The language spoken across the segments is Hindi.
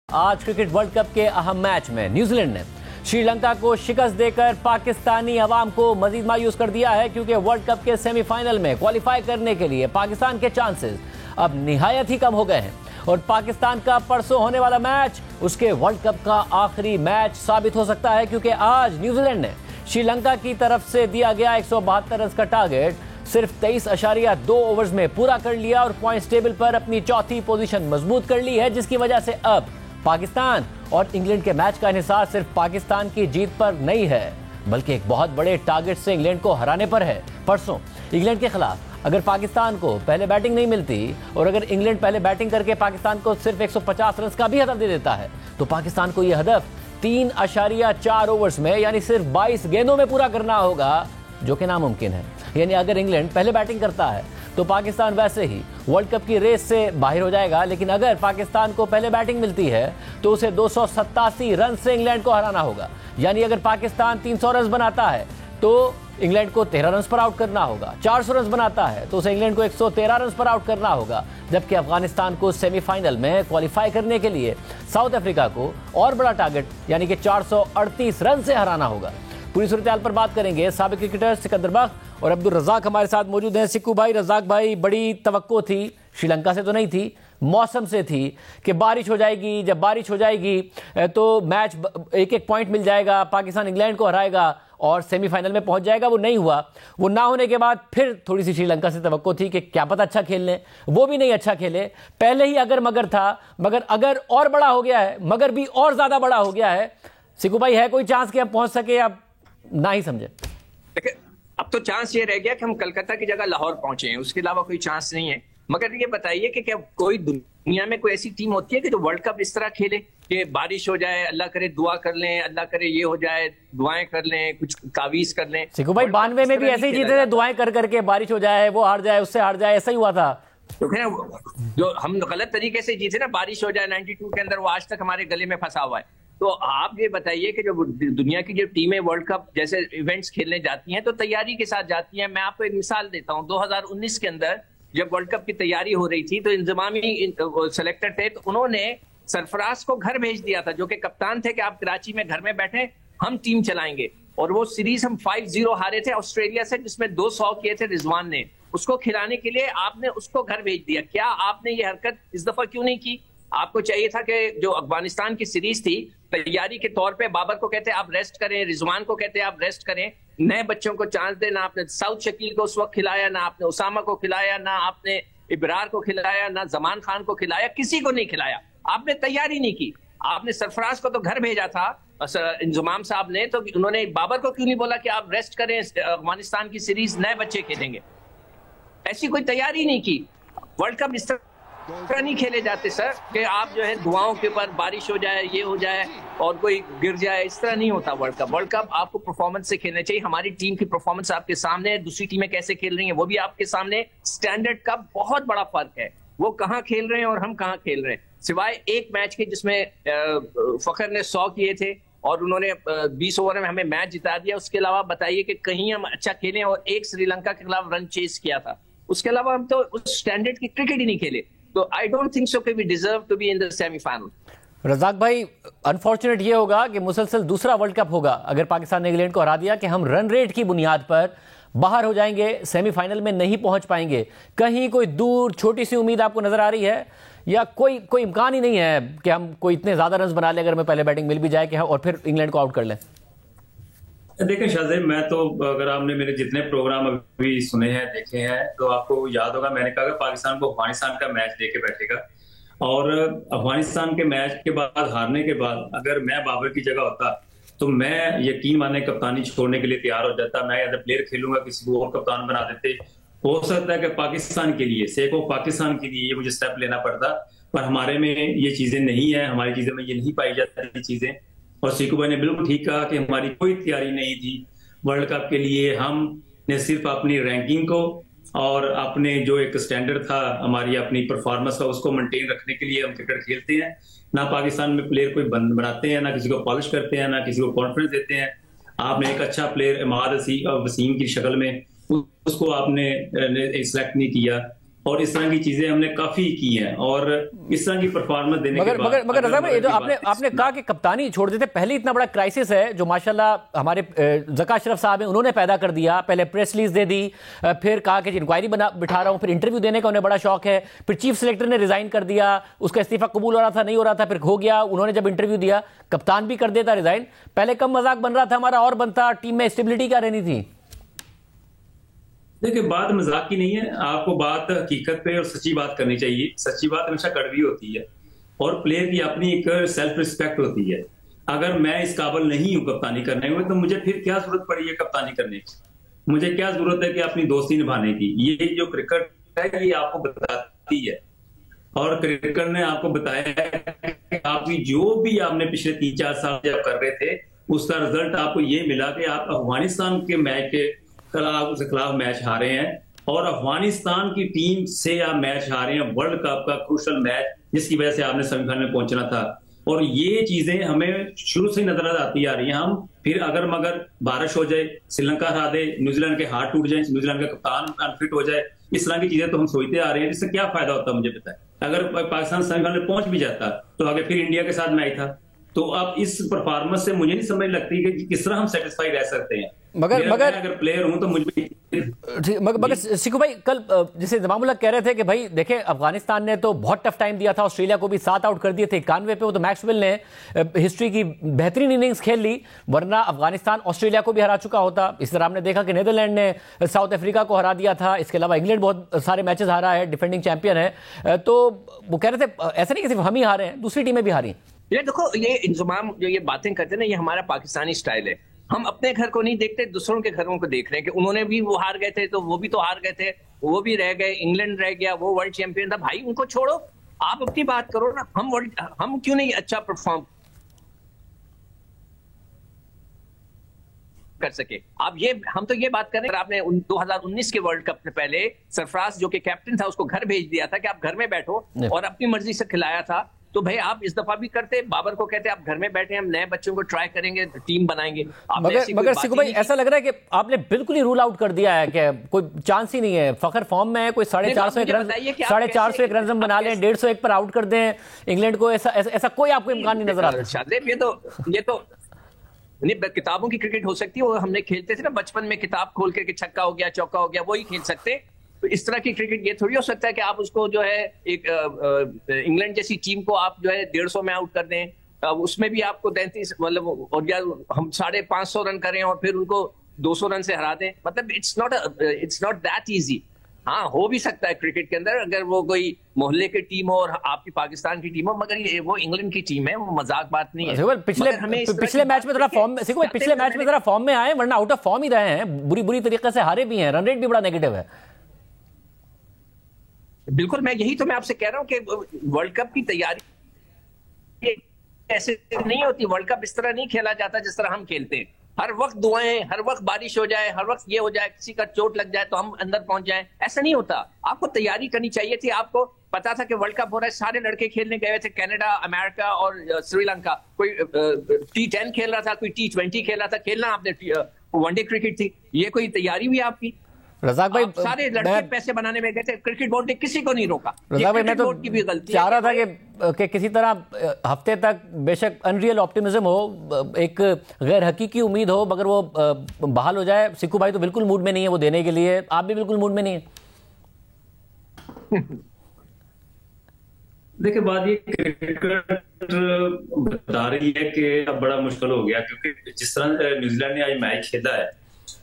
आज क्रिकेट वर्ल्ड कप के अहम मैच में न्यूजीलैंड ने श्रीलंका को शिकस्त देकर पाकिस्तानी अवाम को मजीद मायूस कर दिया है, क्योंकि वर्ल्ड कप के सेमीफाइनल में क्वालिफाई करने के लिए पाकिस्तान के चांसेस अब निहायत ही कम हो गए हैं और पाकिस्तान का परसों होने वाला मैच उसके वर्ल्ड कप का आखिरी मैच साबित हो सकता है, क्योंकि आज न्यूजीलैंड ने श्रीलंका की तरफ से दिया गया 172 रन का टारगेट सिर्फ 23.2 ओवर्स में पूरा कर लिया और पॉइंट्स टेबल पर अपनी चौथी पोजीशन मजबूत कर ली है, जिसकी वजह से अब पाकिस्तान और इंग्लैंड के मैच का इंहिसार सिर्फ पाकिस्तान की जीत पर नहीं है, बल्कि एक बहुत बड़े टारगेट से इंग्लैंड को हराने पर है। परसों इंग्लैंड के खिलाफ अगर पाकिस्तान को पहले बैटिंग नहीं मिलती और अगर इंग्लैंड पहले बैटिंग करके पाकिस्तान को सिर्फ 150 रन का भी हदफ दे देता है, तो पाकिस्तान को यह हदफ 3.4 ओवर्स में यानी सिर्फ 22 गेंदों में पूरा करना होगा, जो कि नामुमकिन है। यानी अगर इंग्लैंड पहले बैटिंग करता है तो पाकिस्तान वैसे ही वर्ल्ड कप की रेस से बाहर हो जाएगा, लेकिन अगर पाकिस्तान को पहले बैटिंग मिलती है तो उसे 287 रन से इंग्लैंड को हराना होगा। यानी अगर पाकिस्तान 300 रन बनाता है तो इंग्लैंड को 13 रन पर आउट करना होगा, 400 रन बनाता है तो उसे इंग्लैंड को 113 रन पर आउट करना होगा, जबकि अफगानिस्तान को सेमीफाइनल में क्वालिफाई करने के लिए साउथ अफ्रीका को और बड़ा टारगेट यानी कि 438 रन से हराना होगा। पूरी सूरत पर बात करेंगे। साबिक क्रिकेटर सिकंदर बख्श और अब्दुल रज़ाक हमारे साथ मौजूद हैं। सिक्कू भाई, रज़ाक भाई, बड़ी तवक्को थी, श्रीलंका से तो नहीं थी, मौसम से थी कि बारिश हो जाएगी, जब बारिश हो जाएगी तो मैच एक पॉइंट मिल जाएगा, पाकिस्तान इंग्लैंड को हराएगा और सेमीफाइनल में पहुंच जाएगा। वो नहीं हुआ। वो ना होने के बाद फिर थोड़ी सी श्रीलंका से तवक्को थी कि क्या पता अच्छा खेल लें, वो भी नहीं अच्छा खेले। पहले ही अगर मगर था, मगर अगर और बड़ा हो गया है, मगर भी और ज्यादा बड़ा हो गया है। सिक्कू भाई, है कोई चांस कि आप पहुंच सके? आप ना ही समझे। देखिए, अब तो चांस ये रह गया कि हम कलकत्ता की जगह लाहौर पहुंचे हैं, उसके अलावा कोई चांस नहीं है। मगर ये बताइए कि क्या कोई दुनिया में कोई ऐसी टीम होती है कि जो वर्ल्ड कप इस तरह खेले कि बारिश हो जाए, अल्लाह करे दुआ कर लें, अल्लाह करे ये हो जाए, दुआएं कर लें, कुछ तावीज कर लें। सिक्कू भाई, 92 में भी ऐसे ही जीते थे, दुआएं कर करके, बारिश हो जाए, वो हार जाए, उससे हार जाए, ऐसा ही हुआ था। तो जो हम गलत तरीके से जीते ना, बारिश हो जाए 92 के अंदर, वो आज तक हमारे गले में फंसा हुआ है। तो आप ये बताइए कि जो दुनिया की जो टीमें वर्ल्ड कप जैसे इवेंट्स खेलने जाती हैं तो तैयारी के साथ जाती हैं। मैं आपको एक मिसाल देता हूं, 2019 के अंदर जब वर्ल्ड कप की तैयारी हो रही थी तो इंजमामी सेलेक्टर थे, तो उन्होंने सरफराज को घर भेज दिया था, जो कि कप्तान थे, कि आप कराची में घर में बैठे, हम टीम चलाएंगे। और वो सीरीज हम 5-0 हारे थे ऑस्ट्रेलिया से, जिसमें 200 किए थे रिजवान ने। उसको खिलाने के लिए आपने उसको घर भेज दिया। क्या आपने ये हरकत इस दफा क्यों नहीं की? आपको चाहिए था कि जो अफगानिस्तान की सीरीज थी, तैयारी के तौर पे बाबर को कहते आप रेस्ट करें, रिजवान को कहते आप रेस्ट करें, नए बच्चों को चांस दें। ना आपने साउथ शकील को उस वक्त खिलाया, ना आपने उसामा को खिलाया, ना आपने इब्रार को खिलाया, ना जमान खान को खिलाया, किसी को नहीं खिलाया। आपने तैयारी नहीं की। आपने सरफराज को तो घर भेजा था इंजमाम साहब ने, तो उन्होंने बाबर को क्यों नहीं बोला कि आप रेस्ट करें, अफगानिस्तान की सीरीज नए बच्चे खेलेंगे? ऐसी कोई तैयारी नहीं की। वर्ल्ड कप इस तरह नहीं खेले जाते सर कि आप जो है दुआओं के ऊपर, बारिश हो जाए, ये हो जाए और कोई गिर जाए, इस तरह नहीं होता वर्ल्ड कप। वर्ल्ड कप आपको परफॉर्मेंस से खेलना चाहिए। हमारी टीम की परफॉर्मेंस आपके सामने है, दूसरी टीमें कैसे खेल रही हैं वो भी आपके सामने। स्टैंडर्ड का बहुत बड़ा फर्क है, वो कहाँ खेल रहे हैं और हम कहाँ खेल रहे हैं। सिवाय एक मैच के जिसमें फखर ने 100 किए थे और उन्होंने 20 ओवर में हमें मैच जिता दिया, उसके अलावा बताइए कि कहीं हम अच्छा खेले और एक श्रीलंका के खिलाफ रन चेस किया था। उसके अलावा हम तो उस स्टैंडर्ड की क्रिकेट ही नहीं खेले। तो आई डोंट थिंक सो कि we deserve to be in the semifinal. Razak भाई, अनफॉर्चुनेट ये होगा कि मुसलसल दूसरा वर्ल्ड कप होगा अगर पाकिस्तान ने इंग्लैंड को हरा दिया, कि हम रन रेट की बुनियाद पर बाहर हो जाएंगे, सेमीफाइनल में नहीं पहुंच पाएंगे। कहीं कोई दूर छोटी सी उम्मीद आपको नजर आ रही है, या कोई इम्कान ही नहीं है कि हम कोई इतने ज्यादा रन बना ले अगर हमें पहले बैटिंग मिल भी जाए कि हम और फिर इंग्लैंड को आउट कर लें? देखें शाहजेब, मैं तो अगर आपने मेरे जितने प्रोग्राम अभी सुने हैं, देखे हैं, तो आपको याद होगा मैंने कहा कि पाकिस्तान को अफगानिस्तान का मैच देके बैठेगा। और अफगानिस्तान के मैच के बाद, हारने के बाद, अगर मैं बाबर की जगह होता तो मैं यकीन माने कप्तानी छोड़ने के लिए तैयार हो जाता। मैं एज ए प्लेयर खेलूंगा, किसी को और कप्तान बना देते। हो सकता है कि पाकिस्तान के लिए, सेक ऑफ पाकिस्तान के लिए ये मुझे स्टेप लेना पड़ता, पर हमारे में ये चीजें नहीं है, हमारी चीजें में ये नहीं पाई जाती चीजें। और सिक्कू भाई ने बिल्कुल ठीक कहा कि हमारी कोई तैयारी नहीं थी वर्ल्ड कप के लिए। हमने सिर्फ अपनी रैंकिंग को और अपने जो एक स्टैंडर्ड था हमारी अपनी परफॉर्मेंस का, उसको मेंटेन रखने के लिए हम क्रिकेट खेलते हैं। ना पाकिस्तान में प्लेयर कोई बनाते हैं, ना किसी को पॉलिश करते हैं, ना किसी को कॉन्फिडेंस देते हैं। आपने एक अच्छा प्लेयर इमाद वसीम की शक्ल में उसको आपने सिलेक्ट नहीं किया और इस तरह की चीजें हमने काफी की हैं और इस तरह की परफॉर्मेंस देने के बाद मगर रज़ाक भाई, ये जो आपने कहा कि कप्तानी छोड़ देते, पहले इतना बड़ा क्राइसिस है जो माशाल्लाह हमारे ज़का अशरफ साहब हैं उन्होंने पैदा कर दिया। पहले प्रेस रिलीज दे दी, फिर कहा कि इंक्वायरी बिठा रहा हूं, फिर इंटरव्यू देने का उन्हें बड़ा शौक है, फिर चीफ सेलेक्टर ने रिजाइन कर दिया, उसका इस्तीफा कबूल हो रहा था, नहीं हो रहा था, फिर हो गया, उन्होंने जब इंटरव्यू दिया कप्तान भी कर देता रिजाइन। पहले कम मजाक बन रहा था हमारा और बनता, टीम में स्टेबिलिटी क्या रहनी थी? देखिए, बात मजाक की नहीं है, आपको बात हकीकत पे और सच्ची बात करनी चाहिए। सच्ची बात हमेशा कड़वी होती है और प्लेयर की अपनी एक सेल्फ रिस्पेक्ट होती है। अगर मैं इस काबिल नहीं हूं कप्तानी करने में, तो मुझे फिर क्या जरूरत पड़ी है कप्तानी करने की? मुझे क्या जरूरत है कि अपनी दोस्ती निभाने की? ये जो क्रिकेट है ये आपको बताती है और क्रिकेट ने आपको बताया है कि आपकी जो भी आपने पिछले 3-4 साल जब कर रहे थे उसका रिजल्ट आपको ये मिला कि आप अफगानिस्तान के मैच के खिलाफ मैच हारे हैं और अफगानिस्तान की टीम से आप मैच हारे हैं, वर्ल्ड कप का क्रूशल मैच जिसकी वजह से आपने सेमीफाइनल में पहुंचना था। और ये चीजें हमें शुरू से नजर आती आ रही हैं। हम फिर अगर मगर बारिश हो जाए, श्रीलंका हरा दे, न्यूजीलैंड के हाथ टूट जाए, न्यूजीलैंड का कप्तान अनफिट हो जाए, इस तरह की चीजें तो हम सोचते आ रहे हैं, जिससे क्या फायदा होता मुझे पता है। अगर पाकिस्तान सेमीफाइनल में पहुंच भी जाता तो आगे फिर इंडिया के साथ मैच था। तो अब इस परफॉर्मेंस से मुझे नहीं समझ लगती कि किस तरह हम सेटिस्फाई रह सकते हैं। मगर अगर प्लेयर हूं तो मुझे मगर सिकू भाई, कल जैसे जमामुल्लाह कह रहे थे कि भाई देखे अफगानिस्तान ने तो बहुत टफ टाइम दिया था, ऑस्ट्रेलिया को भी 7 आउट कर दिए थे 91 पे। वो तो मैक्सवेल ने हिस्ट्री की बेहतरीन इनिंग्स खेल ली, वरना अफगानिस्तान ऑस्ट्रेलिया को भी हरा चुका होता। इस तरह हमने देखा कि नीदरलैंड ने साउथ अफ्रीका को हरा दिया था, इसके अलावा इंग्लैंड बहुत सारे मैचेस हारा है, डिफेंडिंग चैंपियन है। तो वो कह रहे थे ऐसा नहीं कि सिर्फ हम ही हारे हैं, दूसरी टीमें भी हारी। ये देखो, ये इंतजाम जो ये बातें करते हैं ना, ये हमारा पाकिस्तानी स्टाइल है। हम अपने घर को नहीं देखते, दूसरों के घरों को देख रहे हैं कि उन्होंने भी वो हार गए थे तो वो भी तो हार गए थे, वो भी रह गए, इंग्लैंड रह गया, वो वर्ल्ड चैंपियन था। भाई उनको छोड़ो, आप अपनी बात करो ना। हम क्यों नहीं अच्छा परफॉर्म कर सके? हम तो ये बात करें, आपने 2019 के वर्ल्ड कप से पहले सरफराज जो कि कैप्टन था उसको घर भेज दिया था कि आप घर में बैठो और अपनी मर्जी से खिलाया था। तो भाई आप इस दफा भी करते, बाबर को कहते आप घर में बैठे, हम नए बच्चों को ट्राई करेंगे, टीम बनाएंगे। मगर सिकू भाई, ऐसा लग रहा है कि आपने बिल्कुल ही रूल आउट कर दिया है कि कोई चांस ही नहीं है। फखर फॉर्म में है, कोई 450 रन बना लें, 150 पर आउट कर दें इंग्लैंड को, ऐसा कोई आपको इम्कान नहीं नजर आता? शाहजेब, ये तो नहीं, किताबों की क्रिकेट हो सकती है, वो हमने खेलते थे ना बचपन में, किताब खोल के छक्का हो गया, चौका हो गया, वही खेल सकते। तो इस तरह की क्रिकेट ये थोड़ी हो सकता है कि आप उसको जो है एक इंग्लैंड जैसी टीम को आप जो है 150 में आउट कर दें, उसमें भी आपको 33 मतलब, और या हम 550 रन करें और फिर उनको 200 रन से हरा दें। मतलब इट्स नॉट दैट इजी। हाँ, हो भी सकता है क्रिकेट के अंदर, अगर वो कोई मोहल्ले की टीम हो और आपकी पाकिस्तान की टीम हो, मगर ये वो इंग्लैंड की टीम है, वो मजाक बात नहीं है। पिछले मैच में थोड़ा फॉर्म पिछले मैच में जरा फॉर्म में आए, वरना आउट ऑफ फॉर्म ही रहे हैं, बुरी तरीके से हारे भी हैं, रन रेट भी बड़ा नेगेटिव है। बिल्कुल, मैं आपसे कह रहा हूं कि वर्ल्ड कप की तैयारी ऐसे नहीं होती। वर्ल्ड कप इस तरह नहीं खेला जाता जिस तरह हम खेलते हैं। हर वक्त दुआएं, हर वक्त बारिश हो जाए, हर वक्त ये हो जाए, किसी का चोट लग जाए तो हम अंदर पहुंच जाएं, ऐसा नहीं होता। आपको तैयारी करनी चाहिए थी। आपको पता था कि वर्ल्ड कप हो रहा है, सारे लड़के खेलने गए थे, कनाडा, अमेरिका और श्रीलंका। कोई T10 खेल रहा था, कोई T20 खेल रहा था। खेलना आपने वनडे क्रिकेट थी, ये कोई तैयारी हुई आपकी? रज़ाक भाई, सारे लड़के पैसे बनाने में गए थे, क्रिकेट बोर्ड ने किसी को नहीं रोका। रज़ाक भाई, मैं तो चाह रहा था कि किसी तरह हफ्ते तक बेशक अनरियल ऑप्टिमिज्म हो, एक गैर हकीकी उम्मीद हो, मगर वो बहाल हो जाए। सिक्कू भाई तो बिल्कुल मूड में नहीं है वो देने के लिए, आप भी बिल्कुल मूड में नहीं है। देखिए, बात ये क्रिकेट बता रही है कि अब बड़ा मुश्किल हो गया, क्योंकि जिस तरह न्यूजीलैंड ने आज मैच खेला है,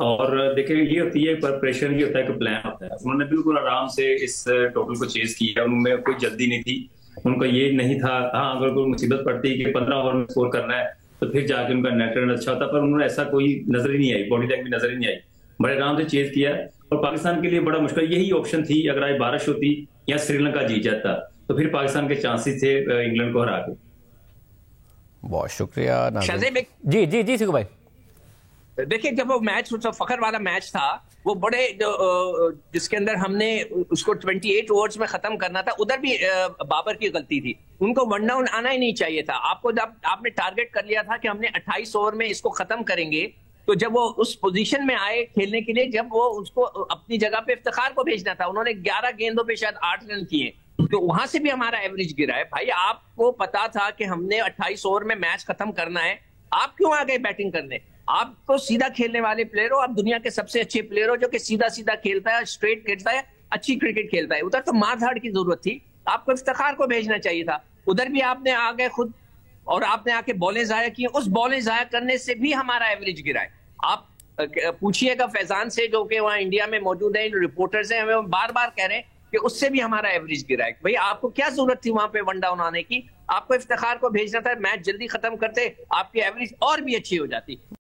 और देखिए ये होती है प्रिपरेशन, ये होता है कि प्लान होता है। उन्होंने बिल्कुल आराम से इस टोटल को चेज किया, उनमें कोई जल्दी नहीं थी, उनका ये नहीं था। हाँ, अगर कोई मुसीबत पड़ती कि 15 ओवर में स्कोर करना है तो फिर जाके उनका नेट रन अच्छा होता, पर उन्होंने ऐसा कोई नजर ही नहीं आई, बॉडी लैंग्वेज नजर ही नहीं आई, बड़े आराम से चेज किया। और पाकिस्तान के लिए बड़ा मुश्किल यही ऑप्शन थी, अगर आज बारिश होती या श्रीलंका जीत जाता तो फिर पाकिस्तान के चांसेस थे इंग्लैंड को हरा के। बहुत शुक्रिया जी जी जी सिकू भाई। देखिए, जब वो मैच फखर वाला मैच था, वो बड़े जिसके अंदर हमने उसको 28 ओवर्स में खत्म करना था, उधर भी बाबर की गलती थी। उनको 1 डाउन आना ही नहीं चाहिए था। आपको जब आपने टारगेट कर लिया था कि हमने 28 ओवर में इसको खत्म करेंगे, तो जब वो उस पोजीशन में आए खेलने के लिए, जब वो उसको अपनी जगह पे इफ्तिखार को भेजना था, उन्होंने 11 गेंदों पे शायद 8 रन किए, तो वहां से भी हमारा एवरेज गिरा है। भाई आपको पता था कि हमने 28 ओवर में मैच खत्म करना है, आप क्यों आ गए बैटिंग करने? आप तो सीधा खेलने वाले प्लेयर हो, आप दुनिया के सबसे अच्छे प्लेयर हो जो कि सीधा सीधा खेलता है, स्ट्रेट खेलता है, अच्छी क्रिकेट खेलता है। उधर तो मार धाड़ की जरूरत थी, आपको इफ्तिखार को भेजना चाहिए था। उधर भी आपने आ गए खुद और आपने आके बॉलें जाया की, उस बॉलें जाया करने से भी हमारा एवरेज गिरा है। आप पूछिएगा फैजान से जो कि वहां इंडिया में मौजूद है, रिपोर्टर्स हैं, हमें बार बार कह रहे हैं कि उससे भी हमारा एवरेज गिरा है। भाई आपको क्या जरूरत थी वहां पे वन डाउन आने की? आपको इफ्तिखार को भेजना था, मैच जल्दी खत्म करते, आपकी एवरेज और भी अच्छी हो जाती।